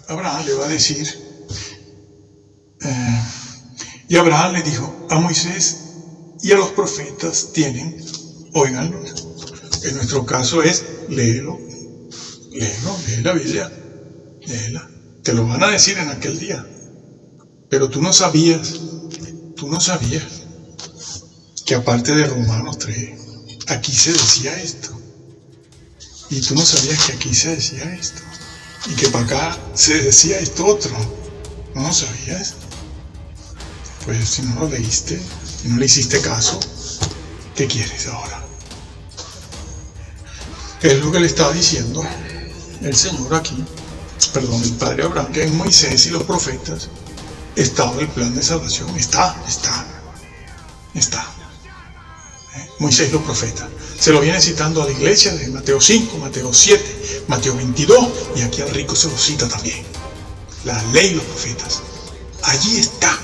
Abraham le va a decir, y Abraham le dijo, a Moisés y a los profetas tienen, óiganlo. En nuestro caso es, léelo, lee la Biblia, léela. Te lo van a decir en aquel día. Pero tú no sabías que aparte de Romanos 3, aquí se decía esto. Y tú no sabías que aquí se decía esto. Y que para acá se decía esto otro. ¿No lo sabías? Pues si no lo leíste y no le hiciste caso, ¿qué quieres ahora? Es lo que le está diciendo el Señor aquí, el Padre Abraham, que en Moisés y los profetas estaba el plan de salvación. Está. Moisés y los profetas. Se lo viene citando a la iglesia de Mateo 5, Mateo 7, Mateo 22, y aquí al rico se lo cita también. La ley y los profetas. Allí está.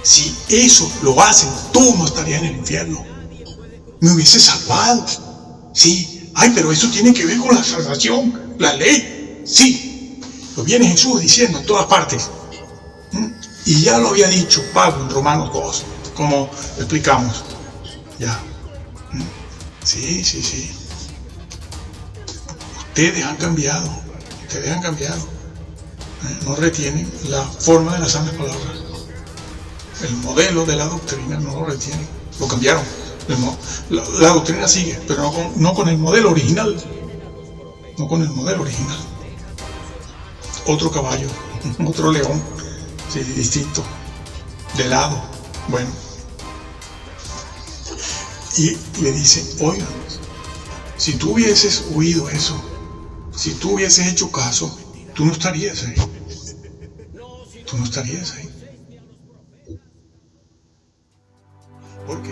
Si eso lo hacen, tú no estarías en el infierno. Me hubiese salvado. Sí. Ay, pero eso tiene que ver con la salvación, la ley. Sí. Lo viene Jesús diciendo en todas partes. Y ya lo había dicho Pablo en Romanos 2, como explicamos. Ya. Sí. Ustedes han cambiado. No retienen la forma de las santas palabras. El modelo de la doctrina no lo retienen. Lo cambiaron. La doctrina sigue, pero no con el modelo original. No con el modelo original. Otro caballo, otro león, sí, distinto, de lado. Bueno. Y le dice, oigan, si tú hubieses oído eso, si tú hubieses hecho caso, tú no estarías ahí. ¿Por qué?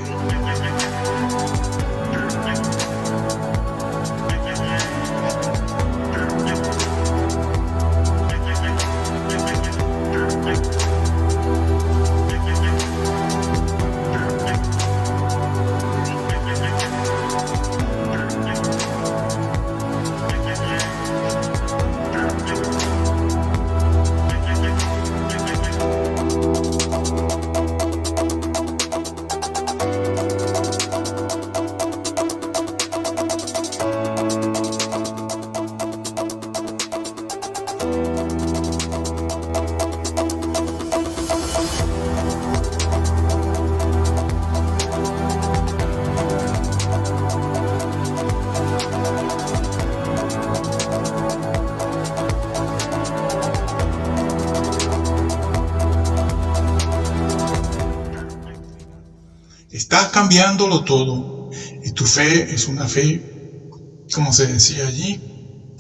Estás cambiándolo todo. Y tu fe es una fe, como se decía allí,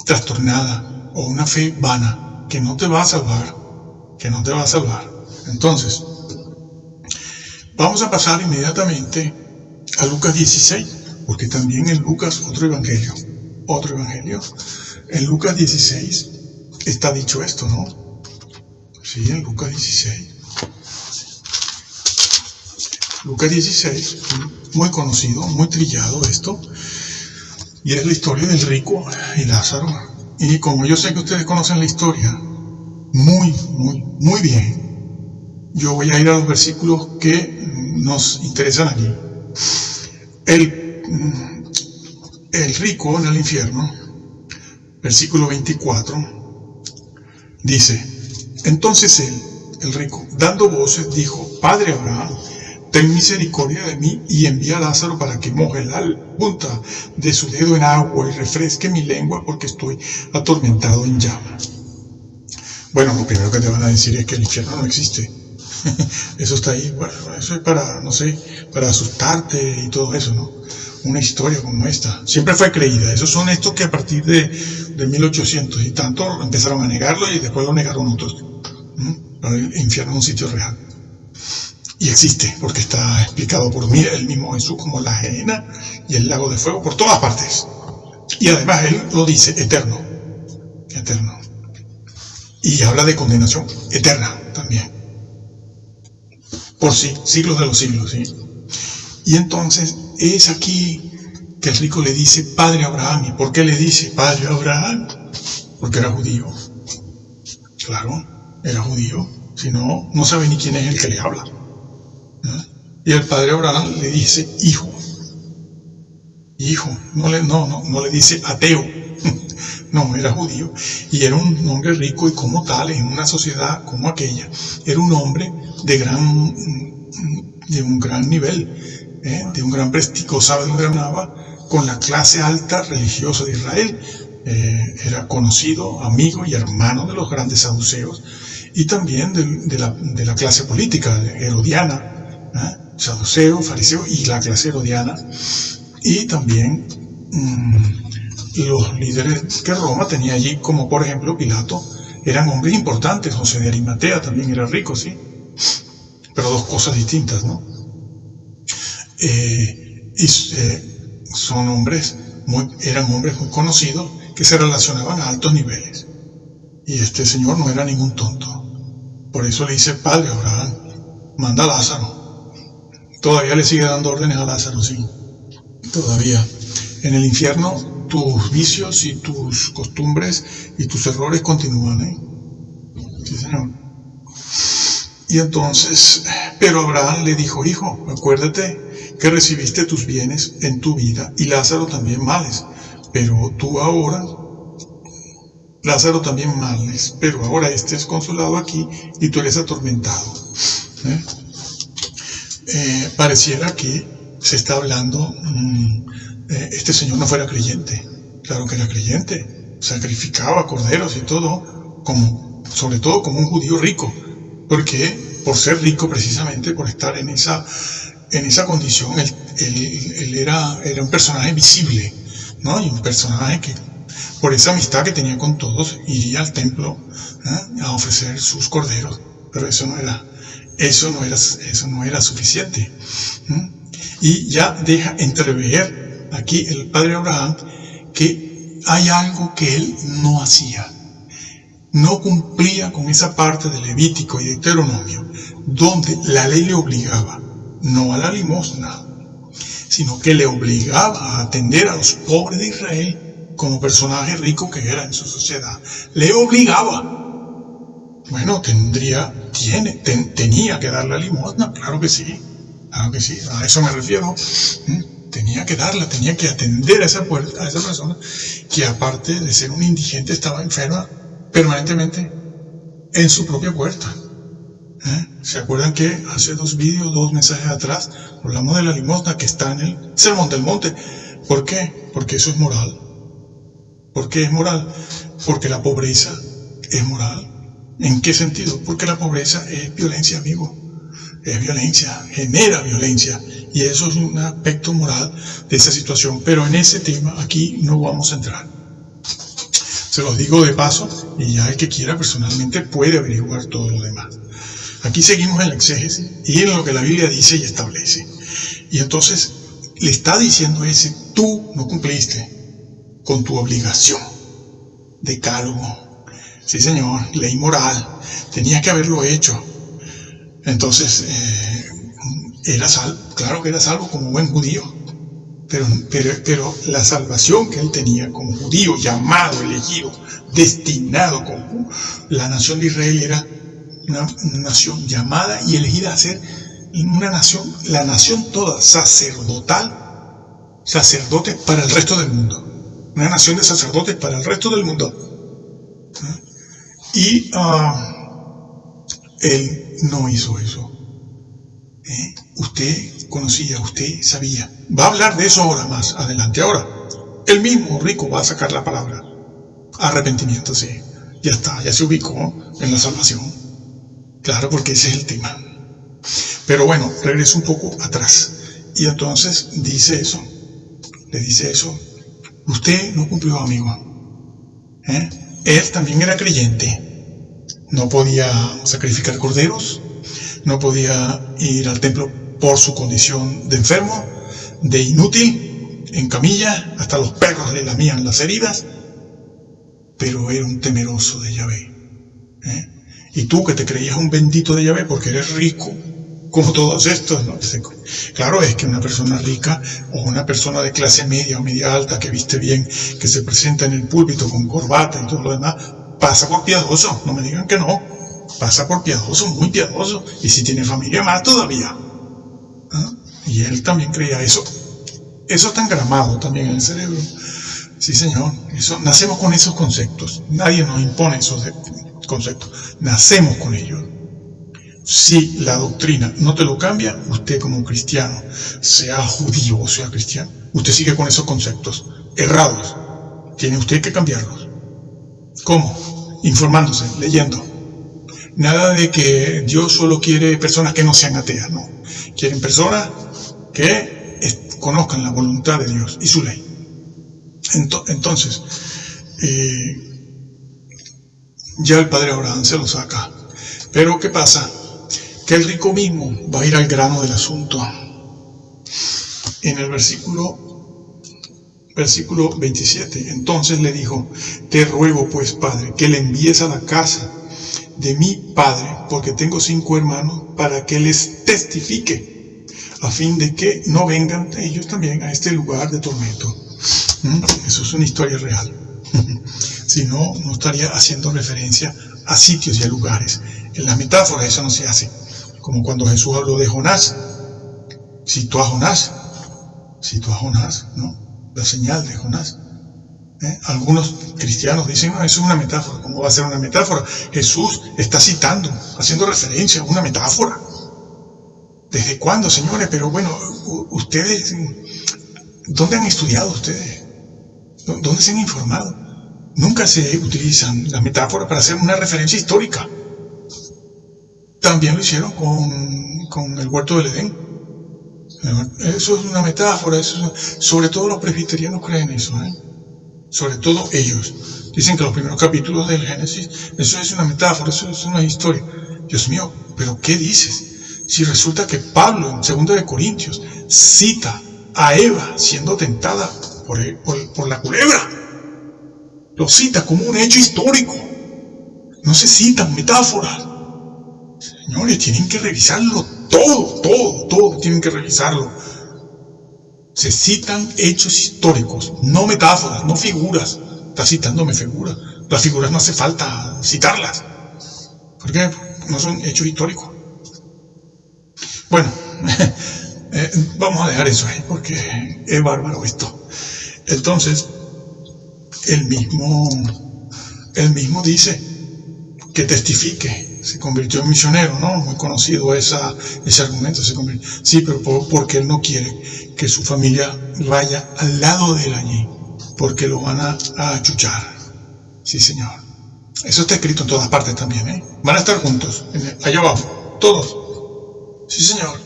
trastornada, o una fe vana, que no te va a salvar. Entonces, vamos a pasar inmediatamente a Lucas 16, porque también en Lucas otro evangelio. En Lucas 16 está dicho esto, ¿no? Sí, en Lucas 16. Lucas 16, muy conocido, muy trillado esto, y es la historia del rico y Lázaro. Y como yo sé que ustedes conocen la historia muy bien, yo voy a ir a los versículos que nos interesan aquí. El rico en el infierno, versículo 24, dice, entonces él, el rico, dando voces, dijo, Padre Abraham, ten misericordia de mí y envía a Lázaro para que moje la punta de su dedo en agua y refresque mi lengua porque estoy atormentado en llamas. Bueno, lo primero que te van a decir es que el infierno no existe. Eso está ahí, bueno, eso es para, no sé, para asustarte y todo eso, ¿no? Una historia como esta siempre fue creída. Esos son estos que a partir de 1800 y tanto empezaron a negarlo y después lo negaron otros. Pero el infierno es un sitio real. Y existe, porque está explicado por mí, el mismo Jesús, como la gehenna y el lago de fuego por todas partes. Y además él lo dice, eterno. Y habla de condenación eterna también. Por sí, siglos de los siglos, ¿sí? Y entonces es aquí que el rico le dice, Padre Abraham. ¿Y por qué le dice, Padre Abraham? porque era judío. Claro, era judío. Si no, no sabe ni quién es el que le habla. Y el padre Abraham le dice, hijo, no le dice ateo. No, era judío. Y era un hombre rico y como tal, en una sociedad como aquella, era un hombre de un gran nivel, de un gran prestigio, gozaba con la clase alta religiosa de Israel. Era conocido, amigo y hermano de los grandes saduceos y también de la clase política herodiana, saduceo, fariseo y la clase herodiana, y también los líderes que Roma tenía allí, como por ejemplo Pilato, eran hombres importantes. José de Arimatea también era rico, sí, pero dos cosas distintas, ¿no? Eran hombres muy conocidos que se relacionaban a altos niveles. Y este señor no era ningún tonto. Por eso le dice, padre Abraham, manda a Lázaro. Todavía le sigue dando órdenes a Lázaro, sí. Todavía. En el infierno tus vicios y tus costumbres y tus errores continúan, ¿eh? Sí, señor. Y entonces, pero Abraham le dijo, hijo, acuérdate que recibiste tus bienes en tu vida y Lázaro también males. Pero tú ahora, Lázaro también males, pero ahora este es consolado aquí y tú eres atormentado. Pareciera que se está hablando, este señor no fuera creyente. Claro que era creyente, sacrificaba corderos y todo, sobre todo como un judío rico, porque por ser rico precisamente, por estar en esa condición, él era un personaje visible, ¿no? Y un personaje que, por esa amistad que tenía con todos, iría al templo a ofrecer sus corderos, pero eso no era suficiente. Y ya deja entrever aquí el padre Abraham que hay algo que él no hacía. No cumplía con esa parte de Levítico y Deuteronomio, donde la ley le obligaba, no a la limosna, sino que le obligaba a atender a los pobres de Israel como personaje rico que era en su sociedad. Le obligaba. Bueno, tenía que dar la limosna, claro que sí, a eso me refiero. Tenía que darla, tenía que atender a esa persona que, aparte de ser un indigente, estaba enferma permanentemente en su propia puerta. ¿Se acuerdan que hace dos mensajes atrás, hablamos de la limosna que está en el Sermón del Monte? ¿Por qué? Porque eso es moral. ¿Por qué es moral? Porque la pobreza es moral. ¿En qué sentido? Porque la pobreza es violencia, amigo. Es violencia, genera violencia. Y eso es un aspecto moral de esa situación. Pero en ese tema aquí no vamos a entrar. Se los digo de paso, y ya el que quiera personalmente puede averiguar todo lo demás. Aquí seguimos en la exégesis y en lo que la Biblia dice y establece. Y entonces le está diciendo tú no cumpliste con tu obligación. Decálogo. Sí, señor, ley moral. Tenías que haberlo hecho. Entonces, era salvo. Claro que era salvo como buen judío. Pero la salvación que él tenía como judío, llamado, elegido, destinado como la nación de Israel, era una nación llamada y elegida a ser una nación, la nación toda sacerdotes para el resto del mundo. Una nación de sacerdotes para el resto del mundo. Y él no hizo eso. Usted conocía, usted sabía. Va a hablar de eso ahora más adelante. Ahora, el mismo rico va a sacar la palabra arrepentimiento, sí. Ya está, ya se ubicó en la salvación. Claro, porque ese es el tema. Pero bueno, regreso un poco atrás. Y entonces le dice eso. Usted no cumplió, amigo. Él también era creyente. No podía sacrificar corderos. No podía ir al templo por su condición de enfermo, de inútil, en camilla. Hasta los perros le lamían las heridas. Pero era un temeroso de Yahvé. Y tú que te creías un bendito de Yahvé porque eres rico, como todos estos, ¿no? Claro, es que una persona rica o una persona de clase media o media alta que viste bien, que se presenta en el púlpito con corbata y todo lo demás, pasa por piadoso, no me digan que no, pasa por piadoso, muy piadoso, y si tiene familia más todavía. ¿Ah? Y él también creía eso. Eso está engramado también en el cerebro. Sí, señor, nacemos con esos conceptos, nadie nos impone esos conceptos, nacemos con ellos. Si la doctrina no te lo cambia, usted como cristiano, sea judío o sea cristiano, usted sigue con esos conceptos errados. Tiene usted que cambiarlos. ¿Cómo? Informándose, leyendo. Nada de que Dios solo quiere personas que no sean ateas, no. Quieren personas que conozcan la voluntad de Dios y su ley. Entonces, ya el padre Abraham se lo saca. Pero ¿qué pasa? Que el rico mismo va a ir al grano del asunto. En el versículo 27, entonces le dijo: te ruego pues, padre, que le envíes a la casa de mi padre, porque tengo 5 hermanos, para que les testifique, a fin de que no vengan ellos también a este lugar de tormento. Eso es una historia real. Si no, no estaría haciendo referencia a sitios y a lugares. En las metáforas eso no se hace. Como cuando Jesús habló de Jonás. Citó a Jonás, ¿no? La señal de Jonás. Algunos cristianos dicen: no, eso es una metáfora. ¿Cómo va a ser una metáfora? Jesús está citando, haciendo referencia a una metáfora. ¿Desde cuándo, señores? Pero bueno, ustedes, ¿dónde han estudiado ustedes? ¿Dónde se han informado? Nunca se utilizan las metáforas para hacer una referencia histórica. También lo hicieron con el huerto del Edén. Eso es una metáfora. Sobre todo los presbiterianos creen eso, sobre todo ellos. Dicen que los primeros capítulos del Génesis, eso es una metáfora, eso es una historia. Dios mío, ¿pero qué dices? Si resulta que Pablo en 2 de Corintios cita a Eva siendo tentada por la culebra. Lo cita como un hecho histórico. No se citan metáforas. Señores, tienen que revisarlo todo tienen que revisarlo. Se citan hechos históricos, no metáforas, no figuras. Está citándome figuras. Las figuras no hace falta citarlas, porque no son hechos históricos. Bueno, vamos a dejar eso ahí, porque es bárbaro esto. Entonces, él mismo dice que testifique. Se convirtió en misionero, ¿no? Muy conocido ese argumento. Sí, pero porque él no quiere que su familia vaya al lado de él allí, porque lo van a achuchar. Sí, señor. Eso está escrito en todas partes también, Van a estar juntos, allá abajo, todos. Sí, señor.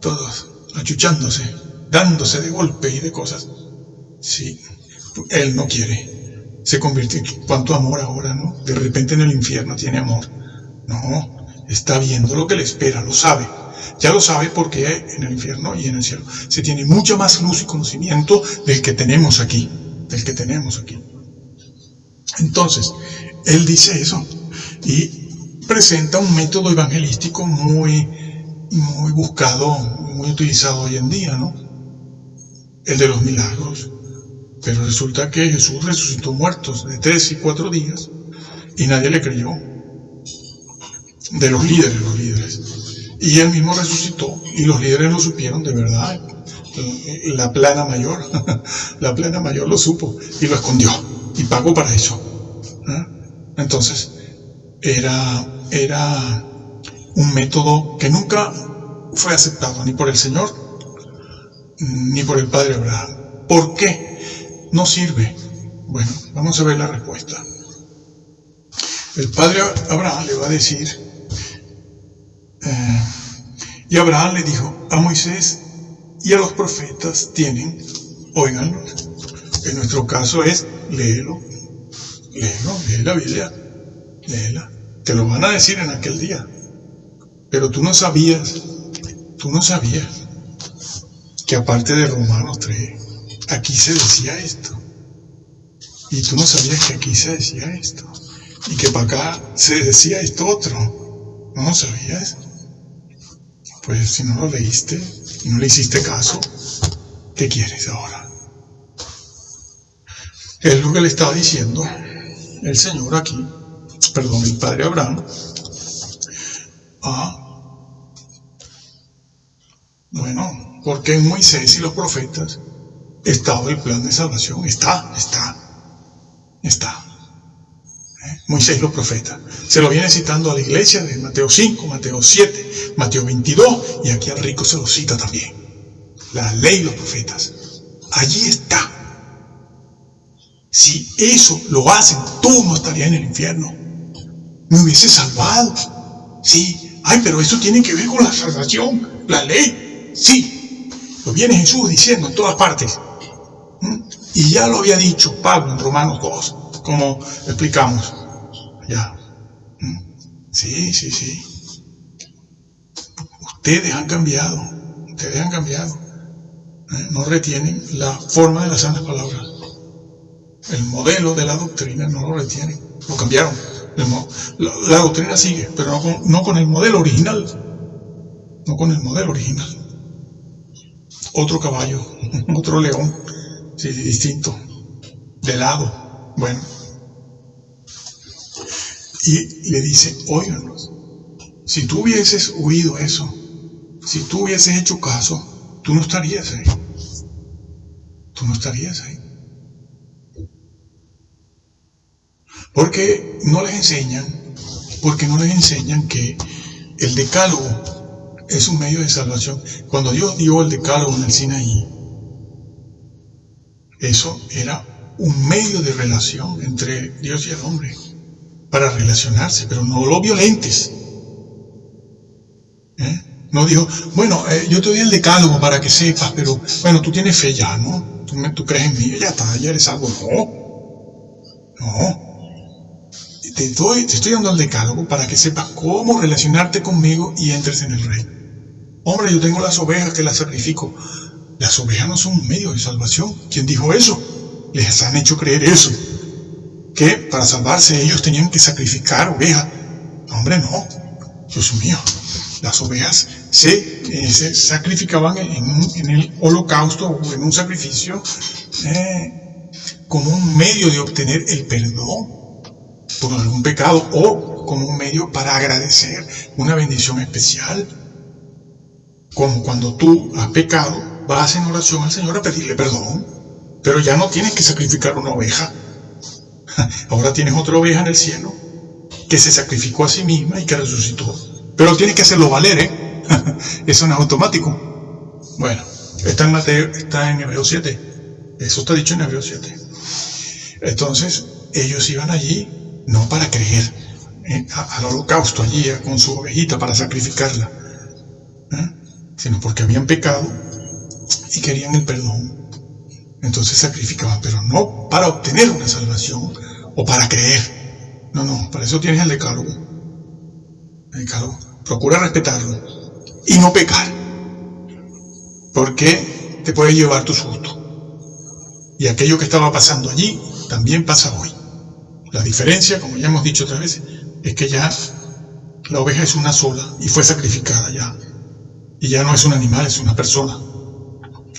Todos, achuchándose, dándose de golpes y de cosas. Sí, él no quiere. Se convierte en cuánto amor ahora, ¿no? De repente en el infierno tiene amor. No, está viendo lo que le espera, lo sabe. Ya lo sabe porque en el infierno y en el cielo se tiene mucha más luz y conocimiento del que tenemos aquí. Entonces, él dice eso y presenta un método evangelístico muy buscado, muy utilizado hoy en día, ¿no? El de los milagros. Pero resulta que Jesús resucitó muertos de 3 y 4 días y nadie le creyó. De los líderes. Y él mismo resucitó y los líderes lo supieron de verdad. La plana mayor lo supo y lo escondió y pagó para eso. Entonces, era un método que nunca fue aceptado ni por el Señor ni por el padre Abraham. ¿Por qué no sirve? Bueno, vamos a ver la respuesta. El padre Abraham le va a decir, y Abraham le dijo: a Moisés y a los profetas tienen, óiganlos. En nuestro caso es, lee la Biblia, léela. Te lo van a decir en aquel día. Pero tú no sabías que aparte de Romanos 3, aquí se decía esto. Y tú no sabías que aquí se decía esto. Y que para acá se decía esto otro. ¿No lo sabías? Pues si no lo leíste y no le hiciste caso, ¿qué quieres ahora? Es lo que le estaba diciendo el Señor aquí, perdón, el Padre Abraham, bueno, porque en Moisés y los profetas estaba el plan de salvación, está. Moisés y los profetas. Se lo viene citando a la iglesia de Mateo 5, Mateo 7, Mateo 22, y aquí al rico se lo cita también. La ley y los profetas. Allí está. Si eso lo hacen, tú no estarías en el infierno. Me hubiese salvado. Sí. Ay, pero eso tiene que ver con la salvación, la ley. Sí. Lo viene Jesús diciendo en todas partes. Y ya lo había dicho Pablo en Romanos 2, como explicamos. Ya. Sí. Ustedes han cambiado. No retienen la forma de las santas palabras. El modelo de la doctrina no lo retienen. Lo cambiaron. La doctrina sigue, pero no con el modelo original. No con el modelo original. Otro caballo, otro león. Sí, distinto. De lado. Bueno. Y le dice, óiganos, si tú hubieses oído eso, si tú hubieses hecho caso, tú no estarías ahí. Porque no les enseñan que el decálogo es un medio de salvación. Cuando Dios dio el decálogo en el Sinaí, eso era un medio de relación entre Dios y el hombre, para relacionarse, pero no lo violentes. No dijo, bueno, yo te doy el decálogo para que sepas, pero bueno, tú tienes fe ya, ¿no? Tú crees en mí, ya está, ya eres algo. No. Te estoy dando el decálogo para que sepas cómo relacionarte conmigo y entres en el reino. Hombre, yo tengo las ovejas que las sacrifico. Las ovejas no son un medio de salvación. ¿Quién dijo eso? Les han hecho creer eso. Que para salvarse ellos tenían que sacrificar ovejas. No, hombre, no. Dios mío. Las ovejas se sacrificaban en el holocausto o en un sacrificio como un medio de obtener el perdón por algún pecado o como un medio para agradecer una bendición especial. Como cuando tú has pecado, vas en oración al Señor a pedirle perdón, pero ya no tienes que sacrificar una oveja. Ahora tienes otra oveja en el cielo que se sacrificó a sí misma y que resucitó. Pero tienes que hacerlo valer, Eso no es automático. Bueno, está en Hebreos 7. Eso está dicho en Hebreos 7. Entonces, ellos iban allí no para creer al holocausto allí con su ovejita para sacrificarla, sino porque habían pecado y querían el perdón. Entonces sacrificaban, pero no para obtener una salvación o para creer. No, para eso tienes el decálogo. Procura respetarlo y no pecar, porque te puede llevar tu susto. Y aquello que estaba pasando allí también pasa hoy. La diferencia, como ya hemos dicho otras veces, es que ya la oveja es una sola y fue sacrificada ya. Y ya no es un animal, es una persona.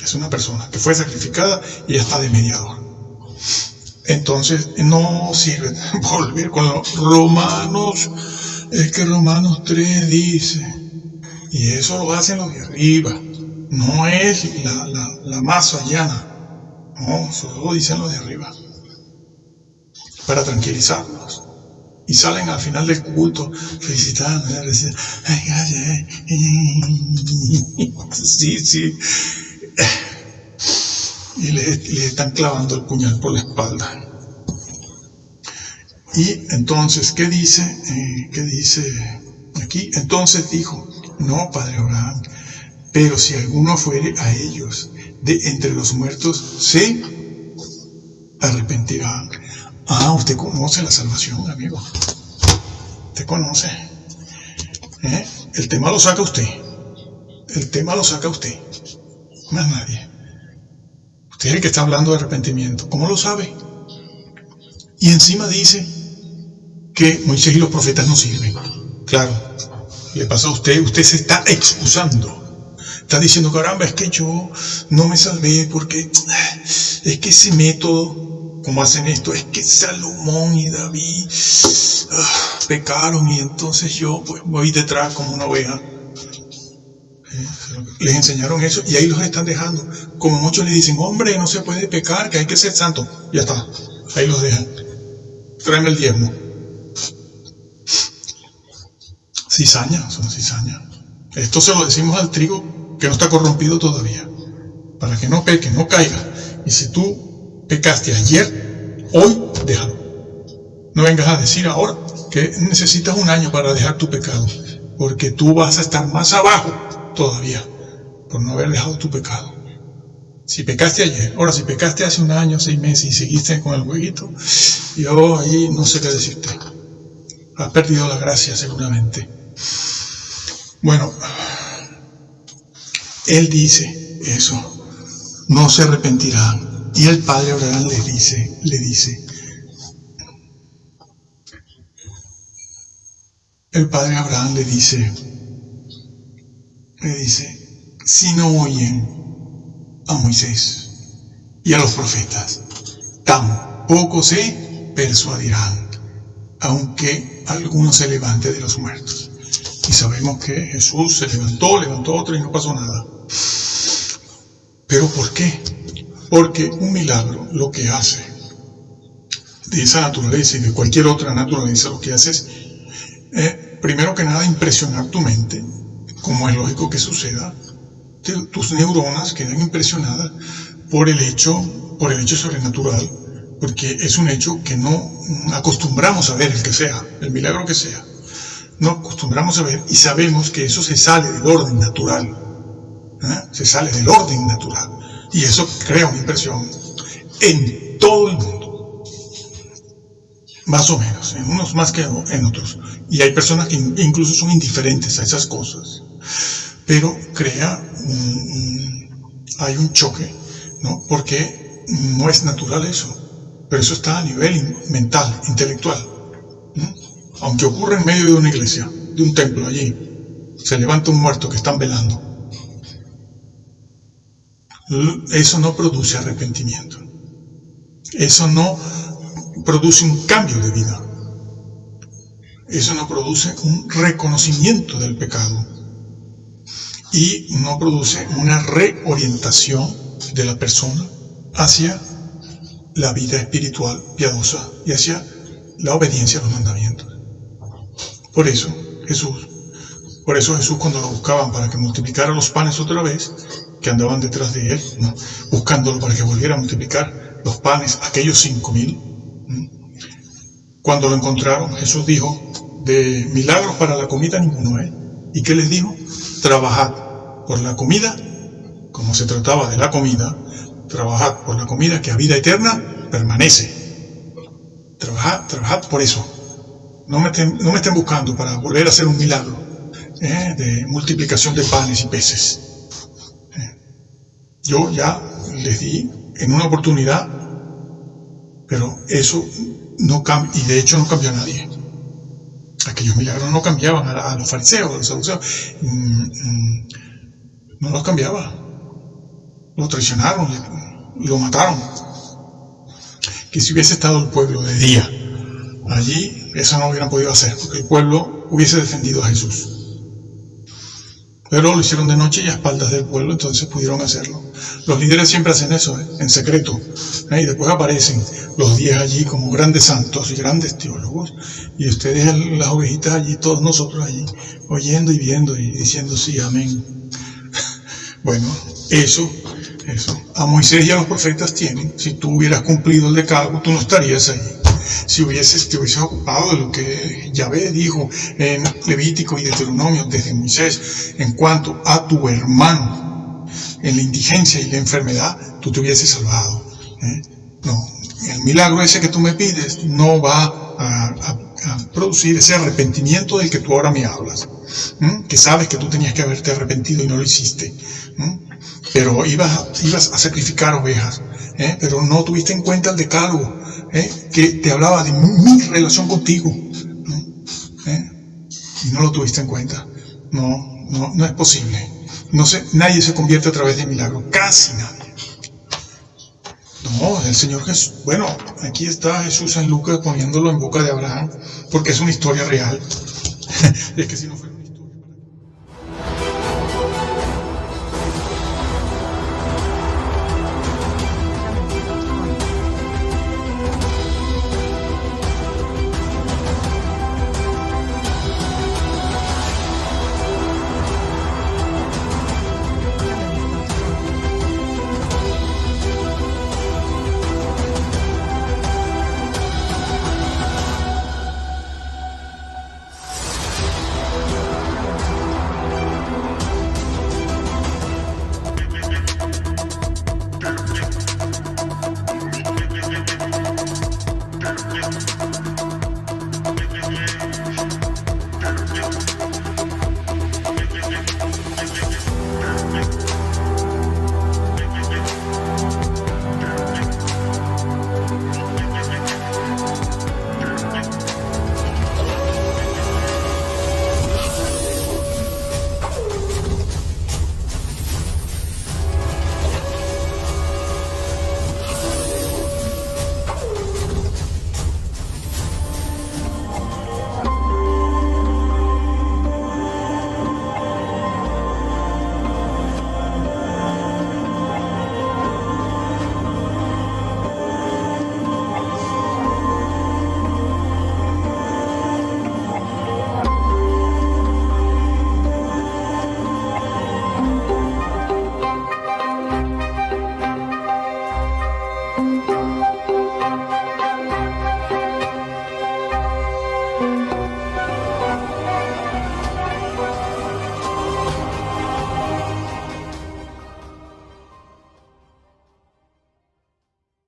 Es una persona que fue sacrificada y ya está de mediador. Entonces no sirve volver con los Romanos. Es que Romanos 3 dice, y eso lo hacen los de arriba. No es la masa llana. No, solo dicen los de arriba. Para tranquilizarnos. Y salen al final del culto felicitando. Sí. Y le están clavando el puñal por la espalda. Y entonces, ¿qué dice aquí? Entonces dijo, no, Padre Abraham, pero si alguno fuere a ellos de entre los muertos, se arrepentirán. Usted conoce la salvación, amigo. Usted conoce. El tema lo saca usted. Más nadie. Usted es el que está hablando de arrepentimiento. ¿Cómo lo sabe? Y encima dice que Moisés y los profetas no sirven. Claro, le pasa a usted, usted se está excusando. Está diciendo, caramba, es que yo no me salvé porque es que ese método, como hacen esto, es que Salomón y David pecaron y entonces yo pues voy detrás como una oveja. Les enseñaron eso y ahí los están dejando. Como muchos le dicen, hombre, no se puede pecar, que hay que ser santo. Ya está, ahí los dejan. Tráeme el diezmo. Cizaña, son cizaña. Esto se lo decimos al trigo que no está corrompido todavía, para que no peque, no caiga. Y si tú pecaste ayer, hoy déjalo. No vengas a decir ahora que necesitas un año para dejar tu pecado, porque tú vas a estar más abajo todavía por no haber dejado tu pecado. Si pecaste ayer, ahora si pecaste hace un año, 6 meses y seguiste con el jueguito, yo ahí no sé qué decirte. Has perdido la gracia seguramente. Bueno, él dice eso, no se arrepentirán. Y el padre Abraham le dice, el padre Abraham le dice, si no oyen a Moisés y a los profetas, tampoco se persuadirán, aunque alguno se levante de los muertos. Y sabemos que Jesús se levantó otro y no pasó nada. ¿Pero por qué? Porque un milagro lo que hace, de esa naturaleza y de cualquier otra naturaleza, lo que hace es, primero que nada, impresionar tu mente, como es lógico que suceda. Tus neuronas quedan impresionadas por el hecho sobrenatural, porque es un hecho que no acostumbramos a ver, el que sea, el milagro que sea. No acostumbramos a ver y sabemos que eso se sale del orden natural. Se sale del orden natural. Y eso crea una impresión en todo el mundo. Más o menos, en unos más que en otros. Y hay personas que incluso son indiferentes a esas cosas. Pero crea hay un choque, ¿no? Porque no es natural eso. Pero eso está a nivel mental, intelectual. Aunque ocurra en medio de una iglesia, de un templo allí, se levanta un muerto que están velando. Eso no produce arrepentimiento. Eso no produce un cambio de vida. Eso no produce un reconocimiento del pecado. Y no produce una reorientación de la persona hacia la vida espiritual piadosa y hacia la obediencia a los mandamientos. Por eso Jesús cuando lo buscaban para que multiplicara los panes otra vez, que andaban detrás de él, ¿no? Buscándolo para que volviera a multiplicar los panes, aquellos 5,000, cuando lo encontraron, Jesús dijo, de milagros para la comida ninguno, ¿Y qué les dijo? Trabajad por la comida, como se trataba de la comida, trabajad por la comida que a vida eterna permanece. Trabajad por eso. No me estén buscando para volver a hacer un milagro de multiplicación de panes y peces. Yo ya les di en una oportunidad, pero eso no cambia, y de hecho no cambió a nadie. Aquellos milagros no cambiaban a los fariseos, a los saduceos. No los cambiaba. Lo traicionaron, lo mataron. Que si hubiese estado el pueblo de día allí, eso no lo hubieran podido hacer, porque el pueblo hubiese defendido a Jesús. Pero lo hicieron de noche y a espaldas del pueblo, entonces pudieron hacerlo. Los líderes siempre hacen eso, en secreto. Y después aparecen los 10 allí como grandes santos y grandes teólogos. Y ustedes, las ovejitas allí, todos nosotros allí, oyendo y viendo y diciendo sí, amén. Bueno, eso. A Moisés y a los profetas tienen. Si tú hubieras cumplido el decálogo, tú no estarías ahí. Si te hubieses ocupado de lo que Yahvé dijo en Levítico y Deuteronomio desde Moisés en cuanto a tu hermano en la indigencia y la enfermedad, tú te hubieses salvado. No, el milagro ese que tú me pides no va a producir ese arrepentimiento del que tú ahora me hablas, que sabes que tú tenías que haberte arrepentido y no lo hiciste, pero ibas a sacrificar ovejas, pero no tuviste en cuenta el decálogo, que te hablaba de mi relación contigo, y no lo tuviste en cuenta. no es posible. Nadie se convierte a través de milagros, casi nadie. No, el Señor Jesús, bueno, aquí está Jesús en Lucas poniéndolo en boca de Abraham, porque es una historia real. Es que si no fue